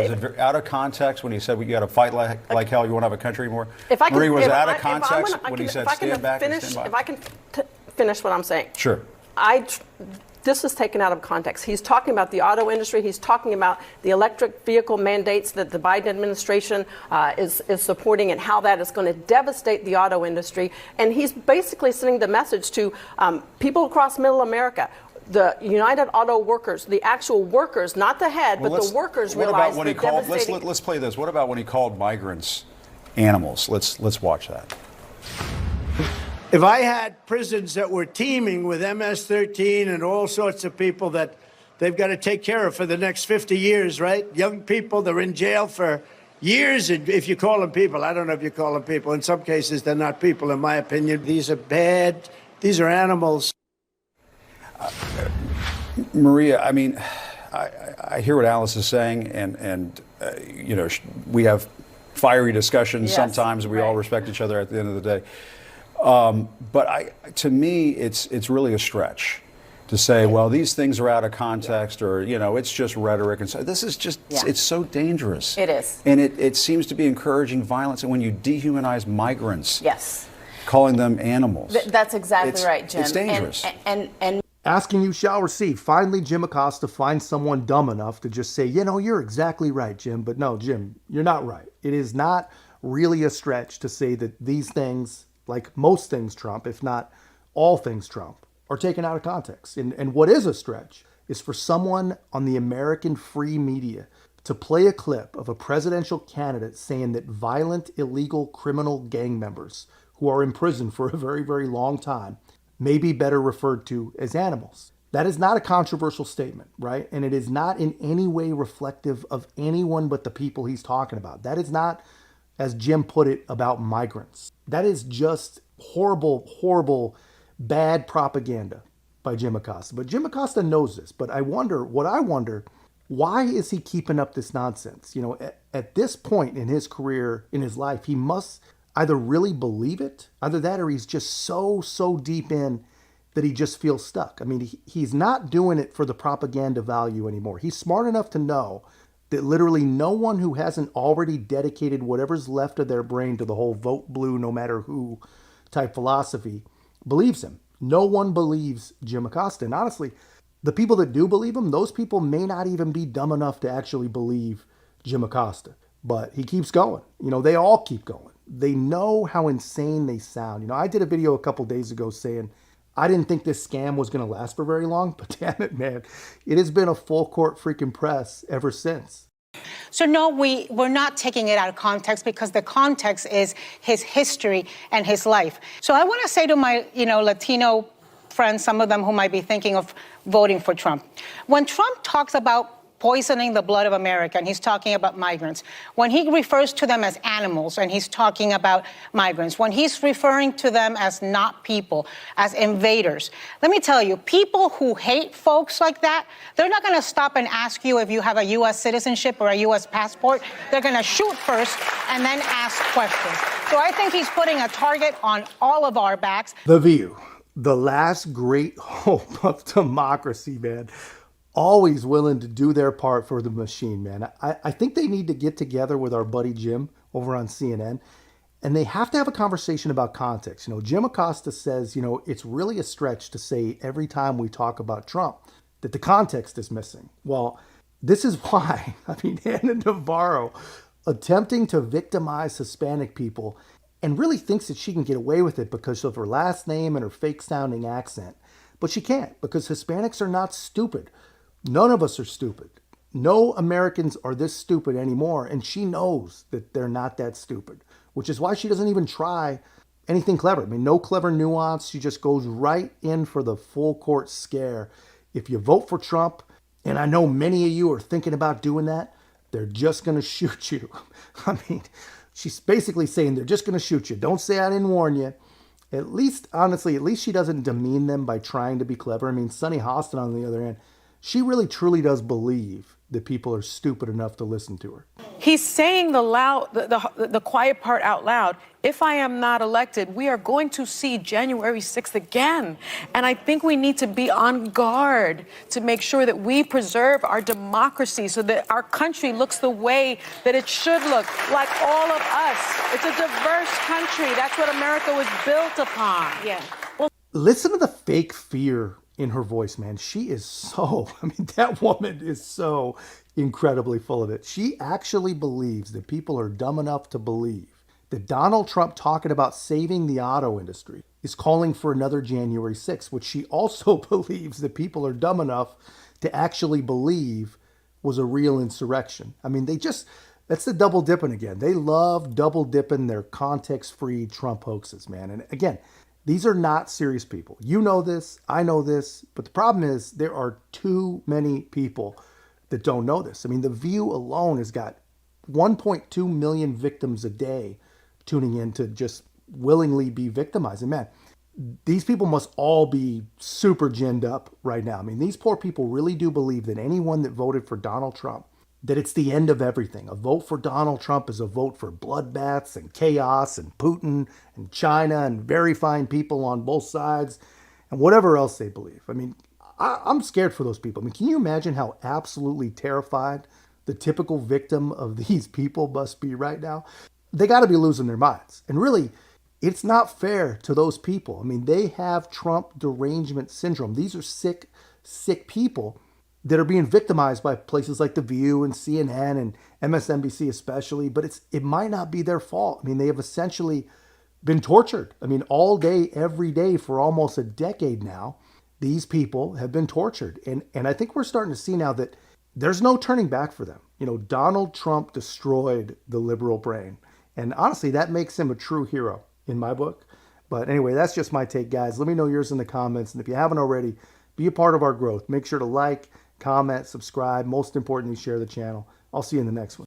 Was it out of context when he said, you got to fight like hell, you won't have a country anymore? Marie, was it out of context when he said, stand back and stand by? If I can finish what I'm saying. Sure. This is taken out of context. He's talking about the auto industry. He's talking about the electric vehicle mandates that the Biden administration is supporting and how that is going to devastate the auto industry. And he's basically sending the message to people across middle America, the United Auto Workers, the actual workers, not the head, but the workers realize what about when he called, let's play this. What about when he called migrants animals? Let's watch that. If I had prisons that were teeming with MS-13 and all sorts of people that they've got to take care of for the next 50 years, right? Young people, they're in jail for years, if you call them people. I don't know if you call them people. In some cases, they're not people, in my opinion. These are bad. These are animals. Maria, I mean, I hear what Alice is saying, and you know, we have fiery discussions sometimes. We all respect each other at the end of the day. But to me, it's really a stretch to say, well, these things are out of context, or you know, it's just rhetoric. And so this is just it's so dangerous. It is, and it seems to be encouraging violence. And when you dehumanize migrants, calling them animals, that's exactly right, Jim. It's dangerous. And asking you shall receive. Finally, Jim Acosta finds someone dumb enough to just say, you know, you're exactly right, Jim. But no, Jim, you're not right. It is not really a stretch to say that these things, like most things Trump, if not all things Trump, are taken out of context. And what is a stretch is for someone on the American free media to play a clip of a presidential candidate saying that violent, illegal, criminal gang members who are in prison for a very, very long time may be better referred to as animals. That is not a controversial statement, right? And it is not in any way reflective of anyone but the people he's talking about. That is not, as Jim put it, about migrants. That is just horrible, horrible, bad propaganda by Jim Acosta. But Jim Acosta knows this. But I wonder, why is he keeping up this nonsense? You know, at this point in his career, in his life, he must either really believe it, either that, or he's just so deep in that he just feels stuck. I mean, he's not doing it for the propaganda value anymore. He's smart enough to know that literally no one who hasn't already dedicated whatever's left of their brain to the whole vote blue no matter who type philosophy believes him. No one believes Jim Acosta. And honestly, the people that do believe him, those people may not even be dumb enough to actually believe Jim Acosta. But he keeps going. You know, they all keep going. They know how insane they sound. You know, I did a video a couple days ago saying I didn't think this scam was going to last for very long, but damn it, man, it has been a full court freaking press ever since. So no, we're not taking it out of context, because the context is his history and his life. So I want to say to my, Latino friends, some of them who might be thinking of voting for Trump, when Trump talks about poisoning the blood of America, and he's talking about migrants, when he refers to them as animals, and he's talking about migrants, when he's referring to them as not people, as invaders, let me tell you, people who hate folks like that, they're not going to stop and ask you if you have a U.S. citizenship or a U.S. passport. They're going to shoot first and then ask questions. So I think he's putting a target on all of our backs. The View, the last great hope of democracy, man. Always willing to do their part for the machine, man. I think they need to get together with our buddy Jim over on CNN, and they have to have a conversation about context. You know, Jim Acosta says, you know, it's really a stretch to say every time we talk about Trump that the context is missing. Well, this is why, I mean, Ana Navarro attempting to victimize Hispanic people and really thinks that she can get away with it because of her last name and her fake sounding accent. But she can't, because Hispanics are not stupid. None of us are stupid. No Americans are this stupid anymore, and she knows that they're not that stupid, which is why she doesn't even try anything clever. I mean, no clever nuance. She just goes right in for the full court scare. If you vote for Trump, and I know many of you are thinking about doing that, they're just going to shoot you. I mean, she's basically saying they're just going to shoot you. Don't say I didn't warn you. At least, honestly, at least she doesn't demean them by trying to be clever. I mean, Sunny Hostin, on the other hand, she really truly does believe that people are stupid enough to listen to her. He's saying the quiet part out loud. If I am not elected, we are going to see January 6th again. And I think we need to be on guard to make sure that we preserve our democracy so that our country looks the way that it should look, like all of us. It's a diverse country. That's what America was built upon. Yeah. Listen to the fake fear in her voice, man. She is so, I mean, that woman is so incredibly full of it. She actually believes that people are dumb enough to believe that Donald Trump talking about saving the auto industry is calling for another January 6th, which she also believes that people are dumb enough to actually believe was a real insurrection. I mean, that's the double dipping again. They love double dipping their context-free Trump hoaxes, man. And again, these are not serious people. You know this, I know this, but the problem is there are too many people that don't know this. I mean, The View alone has got 1.2 million victims a day tuning in to just willingly be victimized. And man, these people must all be super ginned up right now. I mean, these poor people really do believe that anyone that voted for Donald Trump, that it's the end of everything. A vote for Donald Trump is a vote for bloodbaths and chaos and Putin and China and very fine people on both sides and whatever else they believe. I mean, I'm scared for those people. I mean, can you imagine how absolutely terrified the typical victim of these people must be right now? They got to be losing their minds. And really, it's not fair to those people. I mean, they have Trump derangement syndrome. These are sick, sick people that are being victimized by places like The View and CNN and MSNBC especially, but it might not be their fault. I mean, they have essentially been tortured. I mean, all day, every day for almost a decade now, these people have been tortured. And I think we're starting to see now that there's no turning back for them. You know, Donald Trump destroyed the liberal brain. And honestly, that makes him a true hero in my book. But anyway, that's just my take, guys. Let me know yours in the comments. And if you haven't already, be a part of our growth. Make sure to like, comment, subscribe. Most importantly, share the channel. I'll see you in the next one.